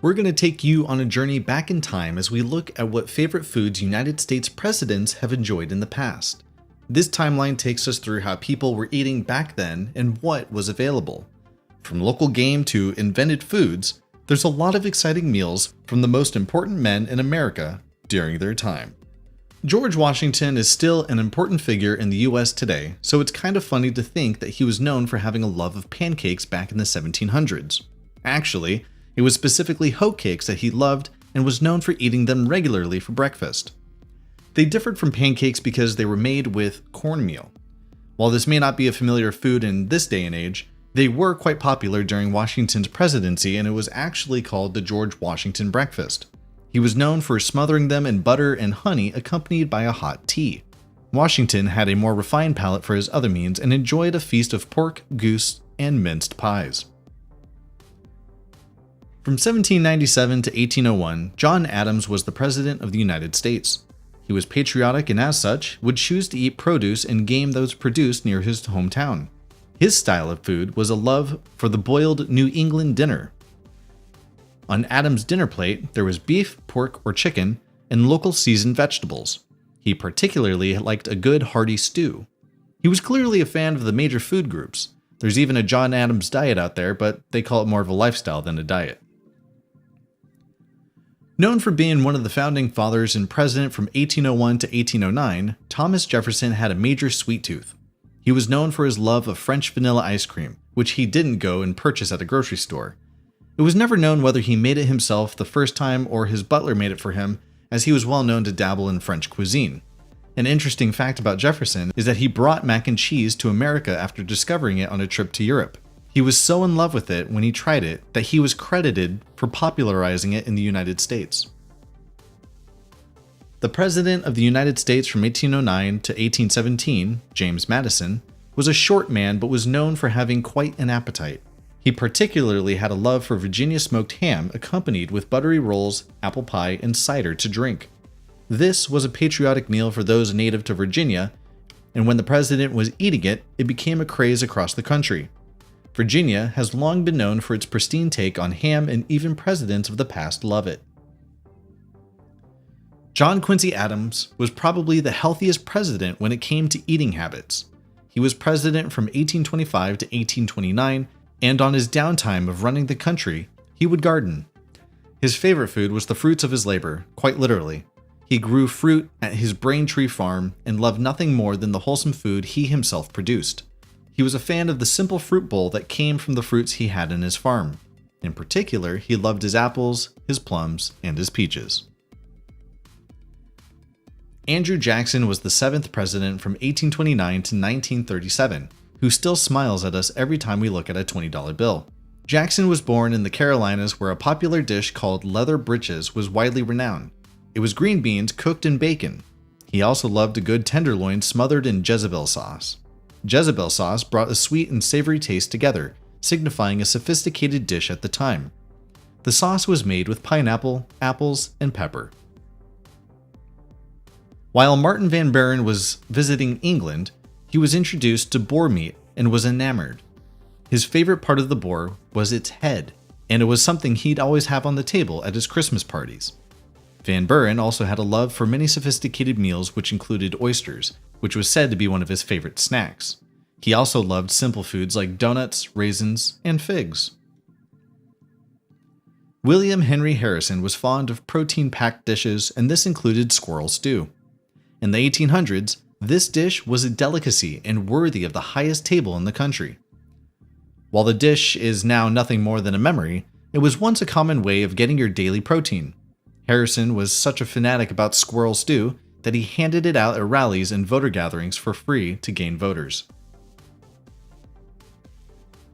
We're going to take you on a journey back in time as we look at what favorite foods United States presidents have enjoyed in the past. This timeline takes us through how people were eating back then and what was available. From local game to invented foods, there's a lot of exciting meals from the most important men in America during their time. George Washington is still an important figure in the US today, so it's kind of funny to think that he was known for having a love of pancakes back in the 1700s. Actually, it was specifically hoecakes that he loved and was known for eating them regularly for breakfast. They differed from pancakes because they were made with cornmeal. While this may not be a familiar food in this day and age, they were quite popular during Washington's presidency, and it was actually called the George Washington breakfast. He was known for smothering them in butter and honey accompanied by a hot tea. Washington had a more refined palate for his other means and enjoyed a feast of pork, goose, and minced pies. From 1797 to 1801, John Adams was the President of the United States. He was patriotic and as such, would choose to eat produce and game that was produced near his hometown. His style of food was a love for the boiled New England dinner. On Adams' dinner plate, there was beef, pork, or chicken, and local seasoned vegetables. He particularly liked a good hearty stew. He was clearly a fan of the major food groups. There's even a John Adams diet out there, but they call it more of a lifestyle than a diet. Known for being one of the founding fathers and president from 1801 to 1809, Thomas Jefferson had a major sweet tooth. He was known for his love of French vanilla ice cream, which he didn't go and purchase at a grocery store. It was never known whether he made it himself the first time or his butler made it for him, as he was well known to dabble in French cuisine. An interesting fact about Jefferson is that he brought mac and cheese to America after discovering it on a trip to Europe. He was so in love with it when he tried it that he was credited for popularizing it in the United States. The President of the United States from 1809 to 1817, James Madison, was a short man but was known for having quite an appetite. He particularly had a love for Virginia smoked ham accompanied with buttery rolls, apple pie, and cider to drink. This was a patriotic meal for those native to Virginia, and when the president was eating it, it became a craze across the country. Virginia has long been known for its pristine take on ham, and even presidents of the past love it. John Quincy Adams was probably the healthiest president when it came to eating habits. He was president from 1825 to 1829, and on his downtime of running the country, he would garden. His favorite food was the fruits of his labor, quite literally. He grew fruit at his Braintree farm and loved nothing more than the wholesome food he himself produced. He was a fan of the simple fruit bowl that came from the fruits he had in his farm. In particular, he loved his apples, his plums, and his peaches. Andrew Jackson was the 7th president from 1829 to 1937, who still smiles at us every time we look at a $20 bill. Jackson was born in the Carolinas, where a popular dish called leather breeches was widely renowned. It was green beans cooked in bacon. He also loved a good tenderloin smothered in Jezebel sauce. Jezebel sauce brought a sweet and savory taste together, signifying a sophisticated dish at the time. The sauce was made with pineapple, apples, and pepper. While Martin Van Buren was visiting England, he was introduced to boar meat and was enamored. His favorite part of the boar was its head, and it was something he'd always have on the table at his Christmas parties. Van Buren also had a love for many sophisticated meals, which included oysters, which was said to be one of his favorite snacks. He also loved simple foods like donuts, raisins, and figs. William Henry Harrison was fond of protein-packed dishes, and this included squirrel stew. In the 1800s, this dish was a delicacy and worthy of the highest table in the country. While the dish is now nothing more than a memory, it was once a common way of getting your daily protein. Harrison was such a fanatic about squirrel stew that he handed it out at rallies and voter gatherings for free to gain voters.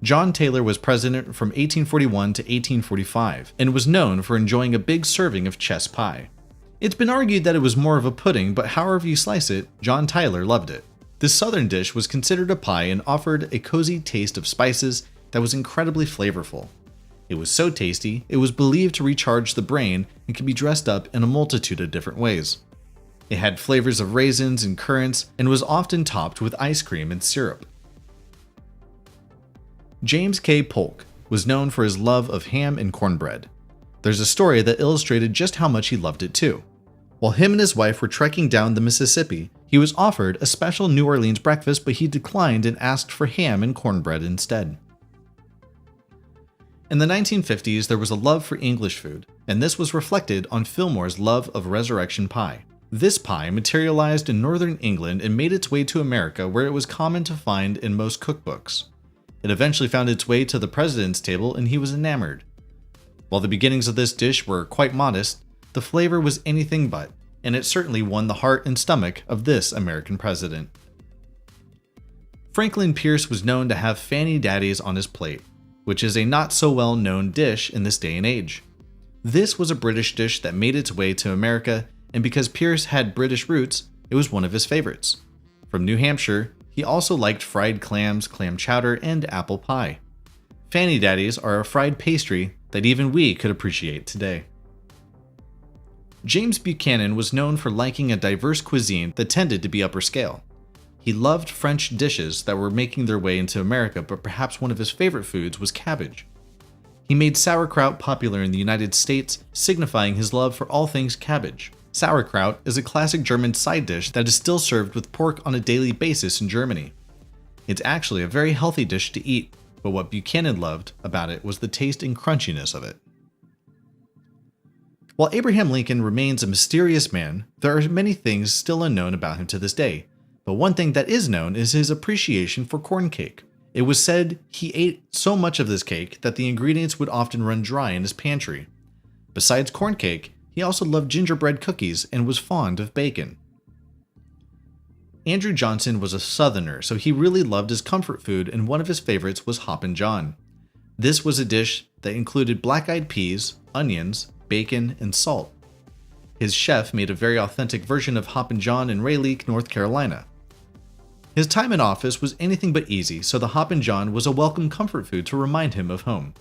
John Taylor was president from 1841 to 1845 and was known for enjoying a big serving of chess pie. It's been argued that it was more of a pudding, but however you slice it, John Tyler loved it. This southern dish was considered a pie and offered a cozy taste of spices that was incredibly flavorful. It was so tasty, it was believed to recharge the brain and could be dressed up in a multitude of different ways. It had flavors of raisins and currants and was often topped with ice cream and syrup. James K. Polk was known for his love of ham and cornbread. There's a story that illustrated just how much he loved it too. While him and his wife were trekking down the Mississippi, he was offered a special New Orleans breakfast, but he declined and asked for ham and cornbread instead. In the 1950s, there was a love for English food, and this was reflected on Fillmore's love of resurrection pie. This pie materialized in northern England and made its way to America, where it was common to find in most cookbooks. It eventually found its way to the president's table, and he was enamored. While the beginnings of this dish were quite modest, the flavor was anything but, and it certainly won the heart and stomach of this American president. Franklin Pierce was known to have Fanny Daddies on his plate, which is a not so well known dish in this day and age. This was a British dish that made its way to America, and because Pierce had British roots, it was one of his favorites. From New Hampshire, he also liked fried clams, clam chowder, and apple pie. Fanny Daddies are a fried pastry that even we could appreciate today. James Buchanan was known for liking a diverse cuisine that tended to be upper scale. He loved French dishes that were making their way into America, but perhaps one of his favorite foods was cabbage. He made sauerkraut popular in the United States, signifying his love for all things cabbage. Sauerkraut is a classic German side dish that is still served with pork on a daily basis in Germany. It's actually a very healthy dish to eat, but what Buchanan loved about it was the taste and crunchiness of it. While Abraham Lincoln remains a mysterious man, there are many things still unknown about him to this day, but one thing that is known is his appreciation for corn cake. It was said he ate so much of this cake that the ingredients would often run dry in his pantry. Besides corn cake, he also loved gingerbread cookies and was fond of bacon. Andrew Johnson was a Southerner, so he really loved his comfort food, and one of his favorites was Hoppin' John. This was a dish that included black-eyed peas, onions, bacon, and salt. His chef made a very authentic version of Hoppin' John in Rayleigh, North Carolina. His time in office was anything but easy, so the Hoppin' John was a welcome comfort food to remind him of home.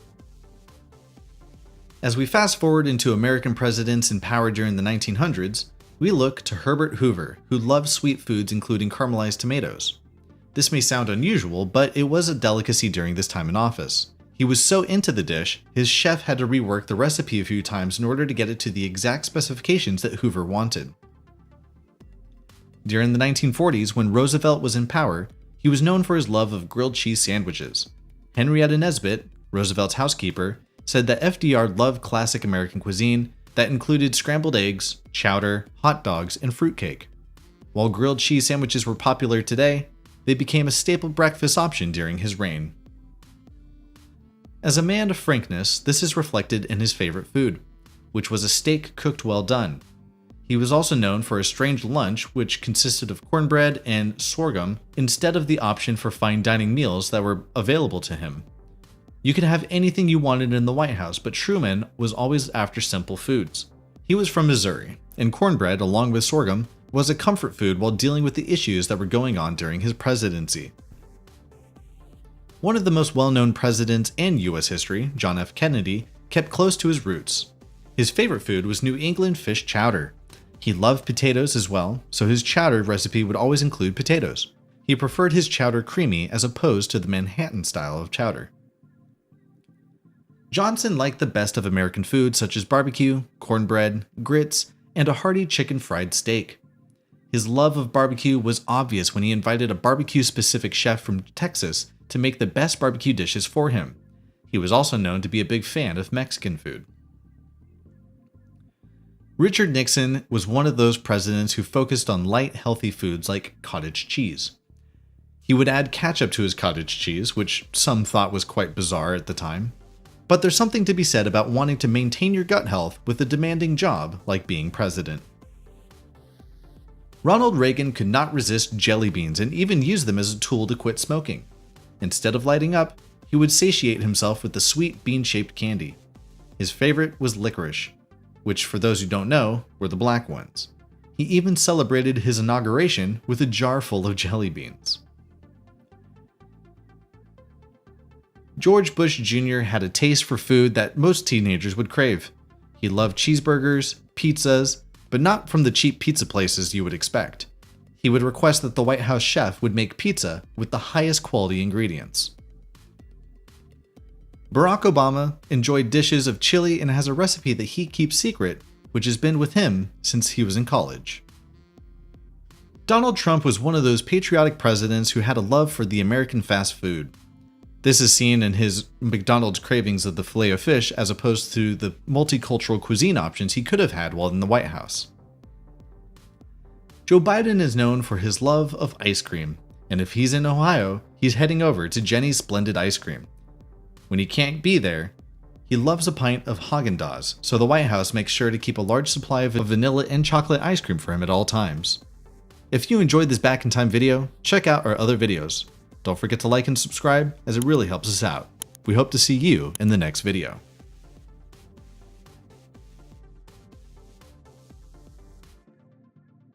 As we fast forward into American presidents in power during the 1900s, we look to Herbert Hoover, who loved sweet foods including caramelized tomatoes. This may sound unusual, but it was a delicacy during this time in office. He was so into the dish, his chef had to rework the recipe a few times in order to get it to the exact specifications that Hoover wanted. During the 1940s, when Roosevelt was in power, he was known for his love of grilled cheese sandwiches. Henrietta Nesbitt, Roosevelt's housekeeper, said that FDR loved classic American cuisine that included scrambled eggs, chowder, hot dogs, and fruitcake. While grilled cheese sandwiches were popular today, they became a staple breakfast option during his reign. As a man of frankness, this is reflected in his favorite food, which was a steak cooked well done. He was also known for a strange lunch, which consisted of cornbread and sorghum instead of the option for fine dining meals that were available to him. You could have anything you wanted in the White House, but Truman was always after simple foods. He was from Missouri, and cornbread, along with sorghum, was a comfort food while dealing with the issues that were going on during his presidency. One of the most well-known presidents in U.S. history, John F. Kennedy, kept close to his roots. His favorite food was New England fish chowder. He loved potatoes as well, so his chowder recipe would always include potatoes. He preferred his chowder creamy as opposed to the Manhattan style of chowder. Johnson liked the best of American food such as barbecue, cornbread, grits, and a hearty chicken fried steak. His love of barbecue was obvious when he invited a barbecue-specific chef from Texas to make the best barbecue dishes for him. He was also known to be a big fan of Mexican food. Richard Nixon was one of those presidents who focused on light, healthy foods like cottage cheese. He would add ketchup to his cottage cheese, which some thought was quite bizarre at the time. But there's something to be said about wanting to maintain your gut health with a demanding job like being president. Ronald Reagan could not resist jelly beans and even used them as a tool to quit smoking. Instead of lighting up, he would satiate himself with the sweet bean-shaped candy. His favorite was licorice, which for those who don't know, were the black ones. He even celebrated his inauguration with a jar full of jelly beans. George Bush Jr. had a taste for food that most teenagers would crave. He loved cheeseburgers, pizzas, but not from the cheap pizza places you would expect. He would request that the White House chef would make pizza with the highest quality ingredients. Barack Obama enjoyed dishes of chili and has a recipe that he keeps secret, which has been with him since he was in college. Donald Trump was one of those patriotic presidents who had a love for the American fast food. This is seen in his McDonald's cravings of the filet of fish as opposed to the multicultural cuisine options he could have had while in the White House. Joe Biden is known for his love of ice cream, and if he's in Ohio, he's heading over to Jenny's Splendid Ice Cream. When he can't be there, he loves a pint of Haagen-Dazs, so the White House makes sure to keep a large supply of vanilla and chocolate ice cream for him at all times. If you enjoyed this Back in Time video, check out our other videos. Don't forget to like and subscribe, as it really helps us out. We hope to see you in the next video.